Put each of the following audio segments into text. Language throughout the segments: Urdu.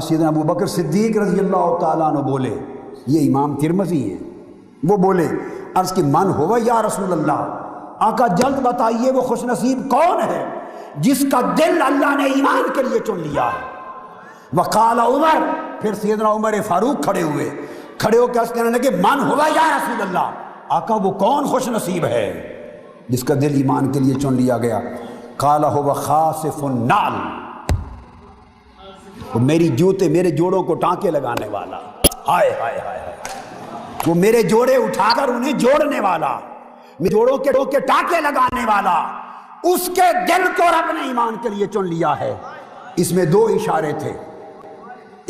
سیدنا ابو بکر صدیق رضی اللہ تعالیٰ عنہ بولے، یہ امام ترمذی ہیں، وہ بولے عرض کی من ہوا یا رسول اللہ، آقا جلد بتائیے وہ خوش نصیب کون ہے جس کا دل اللہ نے ایمان کے لیے چن لیا ہے۔ وقال عمر، پھر سیدنا عمر فاروق کھڑے ہو کے عرض کہنے لگے من ہوا یا رسول اللہ، آقا وہ کون خوش نصیب ہے جس کا دل ایمان کے لیے چن لیا گیا؟ قال هو خاسف النعل، وہ میری جوتے میرے جوڑوں کو ٹانکے لگانے والا، ہائے ہائے ہائے، وہ میرے جوڑے اٹھا کر انہیں جوڑنے والا، میرے جوڑوں کے ٹانکے لگانے والا، اس کے دل کو رب نے ایمان کے لیے چن لیا ہے۔ اس میں دو اشارے تھے،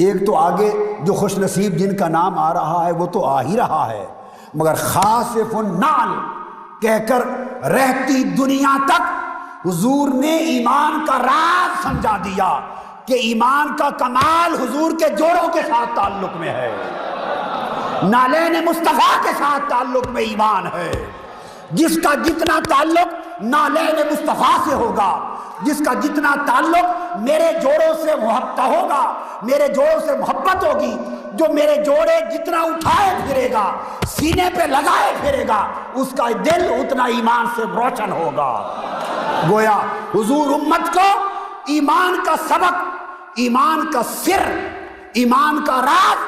ایک تو آگے جو خوش نصیب جن کا نام آ رہا ہے وہ تو آ ہی رہا ہے، مگر خاسف النعل کہہ کر رہتی دنیا تک حضور نے ایمان کا راز سمجھا دیا کہ ایمان کا کمال حضور کے جوڑوں کے ساتھ تعلق میں ہے، نالین مصطفیٰ کے ساتھ تعلق میں ایمان ہے۔ جس کا جتنا تعلق نالین مصطفیٰ سے ہوگا، جس کا جتنا تعلق میرے جوڑوں سے محبت ہوگا، میرے جوڑوں سے محبت ہوگی، جو میرے جوڑے جتنا اٹھائے پھرے گا، سینے پہ لگائے پھرے گا، اس کا دل اتنا ایمان سے روشن ہوگا۔ گویا حضور امت کو ایمان کا سبق، ایمان کا سر، ایمان کا راز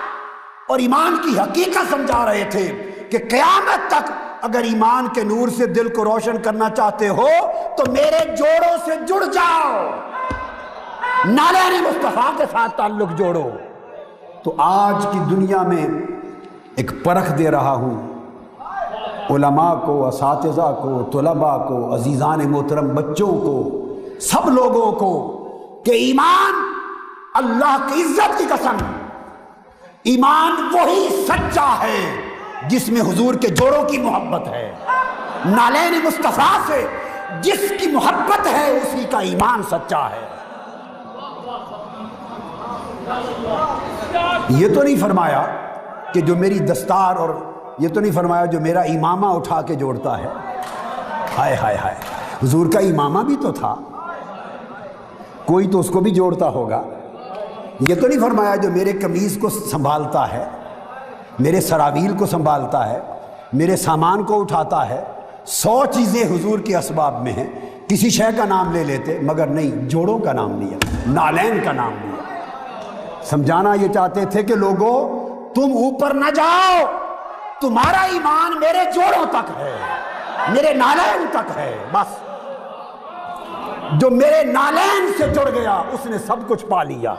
اور ایمان کی حقیقت سمجھا رہے تھے کہ قیامت تک اگر ایمان کے نور سے دل کو روشن کرنا چاہتے ہو تو میرے جوڑوں سے جڑ جاؤ، نالین مصطفیٰ کے ساتھ تعلق جوڑو۔ تو آج کی دنیا میں ایک پرکھ دے رہا ہوں علماء کو، اساتذہ کو، طلباء کو، عزیزان محترم بچوں کو، سب لوگوں کو، کہ ایمان اللہ کی عزت کی قسم، ایمان وہی سچا ہے جس میں حضور کے جوڑوں کی محبت ہے، نالین مصطفیٰ سے جس کی محبت ہے اسی کا ایمان سچا ہے۔ یہ تو نہیں فرمایا کہ جو میری دستار، اور یہ تو نہیں فرمایا جو میرا امامہ اٹھا کے جوڑتا ہے، ہائے ہائے ہائے، حضور کا امامہ بھی تو تھا، کوئی تو اس کو بھی جوڑتا ہوگا۔ یہ تو نہیں فرمایا جو میرے قمیض کو سنبھالتا ہے، میرے سراویل کو سنبھالتا ہے، میرے سامان کو اٹھاتا ہے۔ 100 چیزیں حضور کے اسباب میں ہیں، کسی شے کا نام لے لیتے، مگر نہیں، جوڑوں کا نام لیا، نالین کا نام لیا۔ سمجھانا یہ چاہتے تھے کہ لوگوں تم اوپر نہ جاؤ، تمہارا ایمان میرے جوڑوں تک ہے، میرے نالین تک ہے، بس جو میرے نالین سے جڑ گیا اس نے سب کچھ پا لیا،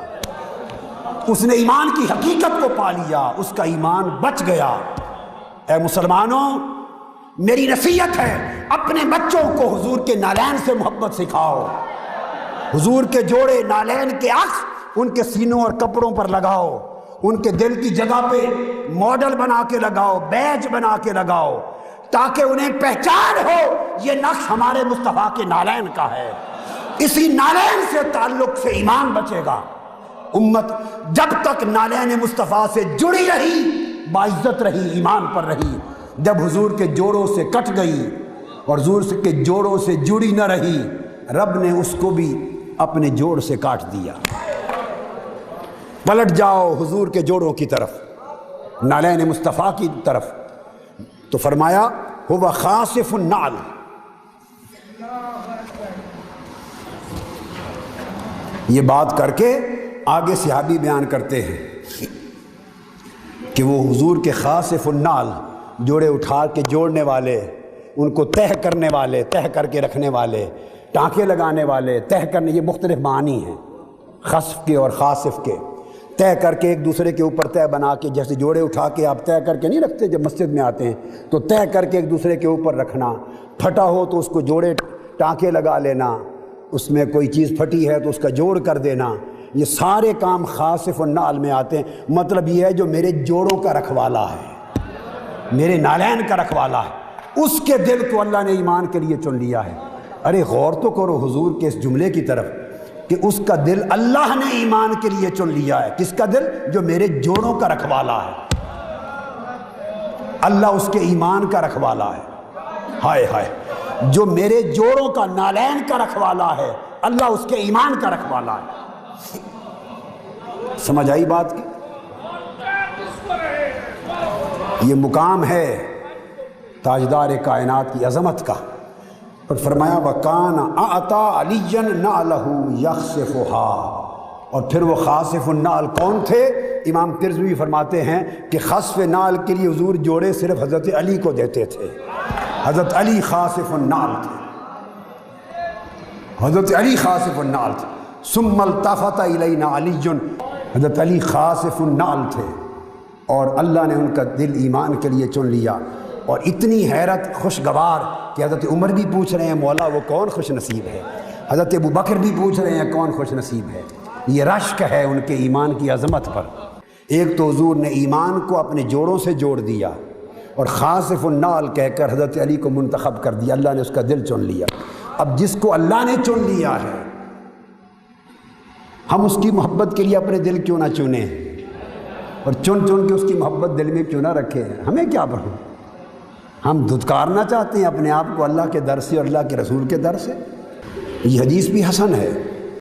اس نے ایمان کی حقیقت کو پا لیا، اس کا ایمان بچ گیا۔ اے مسلمانوں، میری نصیحت ہے اپنے بچوں کو حضور کے نالین سے محبت سکھاؤ، حضور کے جوڑے نالین کے عکس ان کے سینوں اور کپڑوں پر لگاؤ، ان کے دل کی جگہ پہ ماڈل بنا کے لگاؤ، بیج بنا کے لگاؤ، تاکہ انہیں پہچان ہو یہ نقش ہمارے مصطفیٰ کے نالین کا ہے۔ اسی نالین سے تعلق سے ایمان بچے گا۔ امت جب تک نالین مصطفیٰ سے جڑی رہی باعزت رہی، ایمان پر رہی، جب حضور کے جوڑوں سے کٹ گئی اور حضور کے جوڑوں سے جڑی نہ رہی، رب نے اس کو بھی اپنے جوڑ سے کاٹ دیا۔ پلٹ جاؤ حضور کے جوڑوں کی طرف، نالین مصطفیٰ کی طرف۔ تو فرمایا هو خاسف النعل، یہ بات کر کے آگے صحابی بیان کرتے ہیں کہ وہ حضور کے خاسف النعل، جوڑے اٹھا کے جوڑنے والے، ان کو تہہ کرنے والے، تہہ کر کے رکھنے والے، ٹانکے لگانے والے، تہہ کرنے، یہ مختلف معنی ہیں خسف کے اور خاسف کے۔ تہہ کر کے ایک دوسرے کے اوپر تہہ بنا کے، جیسے جوڑے اٹھا کے آپ تہہ کر کے نہیں رکھتے جب مسجد میں آتے ہیں، تو تہہ کر کے ایک دوسرے کے اوپر رکھنا، پھٹا ہو تو اس کو جوڑے ٹانکے لگا لینا، اس میں کوئی چیز پھٹی ہے تو اس کا جوڑ کر دینا، یہ سارے کام خاسف النعل میں آتے ہیں۔ مطلب یہ ہے جو میرے جوڑوں کا رکھوالا ہے، میرے نالین کا رکھوالا ہے، اس کے دل کو اللہ نے ایمان کے لیے چن لیا ہے۔ ارے غور تو کرو حضور کے اس جملے کی طرف کہ اس کا دل اللہ نے ایمان کے لیے چن لیا ہے۔ کس کا دل؟ جو میرے جوڑوں کا رکھوالا ہے، اللہ اس کے ایمان کا رکھوالا ہے۔ ہائے ہائے، جو میرے جوڑوں کا نالین کا رکھوالا ہے، اللہ اس کے ایمان کا رکھوالا ہے۔ سمجھ آئی بات کی؟ یہ مقام ہے تاجدار کائنات کی عظمت کا۔ اور فرمایا وَكَانَ أَعْطَى عَلِيًّا نَعْلَهُ يَخْسِفُهَا، اور پھر وہ خاسف النعل کون تھے؟ امام ترمذی فرماتے ہیں کہ خسف نعل کے لیے حضور جوڑے صرف حضرت علی کو دیتے تھے۔ حضرت علی خاسف النعل تھے، حضرت علی خاسف النعل تھے۔ ثم التفت الینا علی، حضرت علی خاسف النعل تھے اور اللہ نے ان کا دل ایمان کے لیے چن لیا۔ اور اتنی حیرت خوشگوار کہ حضرت عمر بھی پوچھ رہے ہیں مولا وہ کون خوش نصیب ہے، حضرت ابو بکر بھی پوچھ رہے ہیں کون خوش نصیب ہے۔ یہ رشک ہے ان کے ایمان کی عظمت پر۔ ایک تو حضور نے ایمان کو اپنے جوڑوں سے جوڑ دیا اور خاسف النعل کہہ کر حضرت علی کو منتخب کر دیا، اللہ نے اس کا دل چن لیا۔ اب جس کو اللہ نے چن لیا ہے ہم اس کی محبت کے لیے اپنے دل کیوں نہ چنیں، اور چن کے اس کی محبت دل میں کیوں نہ رکھیں؟ ہمیں کیا پڑھیں؟ ہم دھتکارنا چاہتے ہیں اپنے آپ کو اللہ کے در سے اور اللہ کے رسول کے در سے؟ یہ حدیث بھی حسن ہے۔